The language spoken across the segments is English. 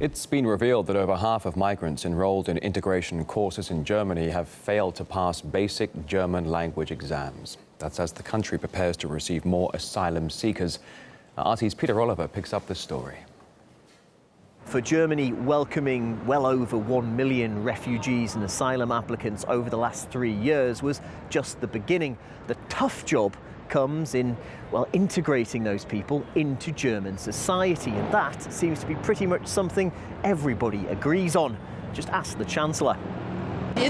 It's been revealed that over half of migrants enrolled in integration courses in Germany have failed to pass basic German language exams. That's as the country prepares to receive more asylum seekers. RT's Peter Oliver picks up this story. For Germany, welcoming well over 1 million refugees and asylum applicants over the last 3 years was just the beginning. The tough job comes in, well, integrating those people into German society, and that seems to be pretty much something everybody agrees on. Just ask the Chancellor. The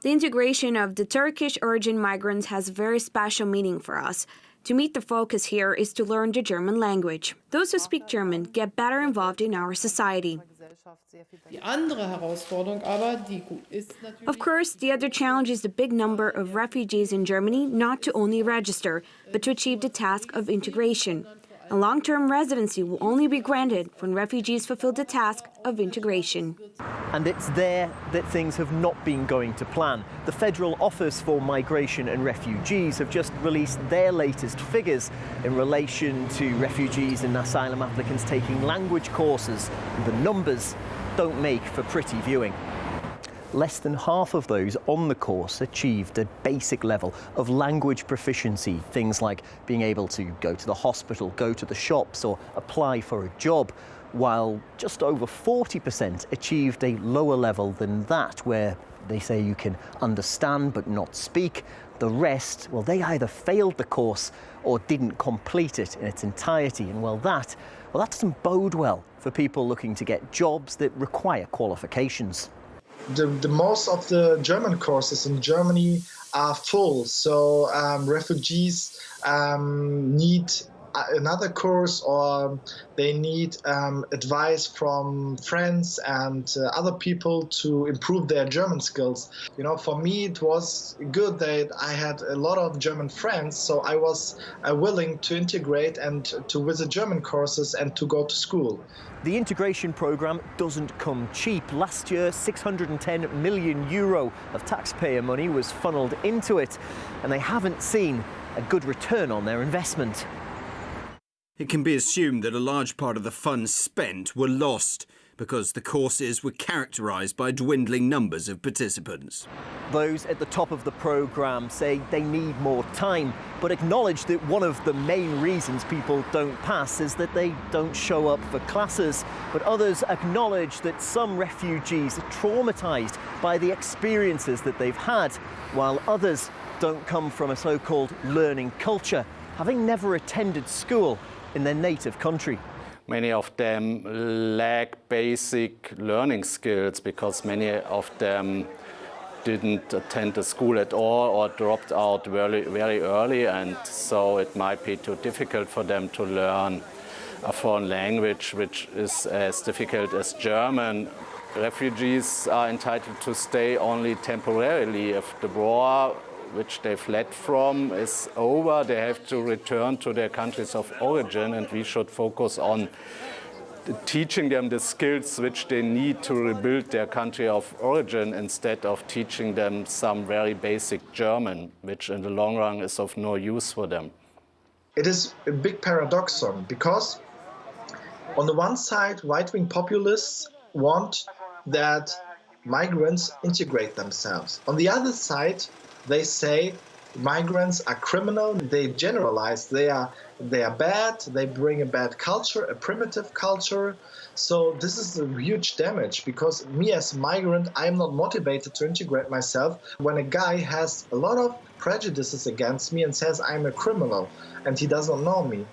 integration of the Turkish origin migrants has a very special meaning for us. To meet the focus here is to learn the German language. Those who speak German get better involved in our society. Of course, the other challenge is the big number of refugees in Germany not to only register, but to achieve the task of integration. A long-term residency will only be granted when refugees fulfill the task of integration. And it's there that things have not been going to plan. The Federal Office for Migration and Refugees have just released their latest figures in relation to refugees and asylum applicants taking language courses. The numbers don't make for pretty viewing. Less than half of those on the course achieved a basic level of language proficiency, things like being able to go to the hospital, go to the shops or apply for a job, while just over 40% achieved a lower level than that, where they say you can understand but not speak. The rest, well, they either failed the course or didn't complete it in its entirety, and that doesn't bode well for people looking to get jobs that require qualifications. The most of the German courses in Germany are full, so refugees need another course, or they need advice from friends and other people to improve their German skills. You know, for me it was good that I had a lot of German friends, so I was willing to integrate and to visit German courses and to go to school. The integration programme doesn't come cheap. Last year, €610 million of taxpayer money was funnelled into it, and they haven't seen a good return on their investment. It can be assumed that a large part of the funds spent were lost because the courses were characterised by dwindling numbers of participants. Those at the top of the programme say they need more time, but acknowledge that one of the main reasons people don't pass is that they don't show up for classes. But others acknowledge that some refugees are traumatised by the experiences that they've had, while others don't come from a so-called learning culture, having never attended school in their native country. Many of them lack basic learning skills because many of them didn't attend the school at all or dropped out very early, and so it might be too difficult for them to learn a foreign language which is as difficult as German. Refugees are entitled to stay only temporarily. If the war which they fled from is over, they have to return to their countries of origin, and we should focus on teaching them the skills which they need to rebuild their country of origin, instead of teaching them some very basic German, which in the long run is of no use for them. It is a big paradoxon, because on the one side, right-wing populists want that migrants integrate themselves. On the other side, they say migrants are criminal, they generalize, they are bad, they bring a bad culture, a primitive culture. So this is a huge damage, because me as a migrant, I'm not motivated to integrate myself when a guy has a lot of prejudices against me and says I'm a criminal and he doesn't know me.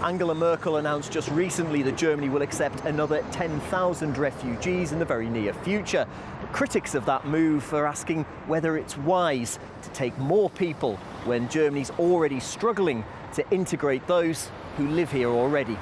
Angela Merkel announced just recently that Germany will accept another 10,000 refugees in the very near future. Critics of that move are asking whether it's wise to take more people when Germany's already struggling to integrate those who live here already.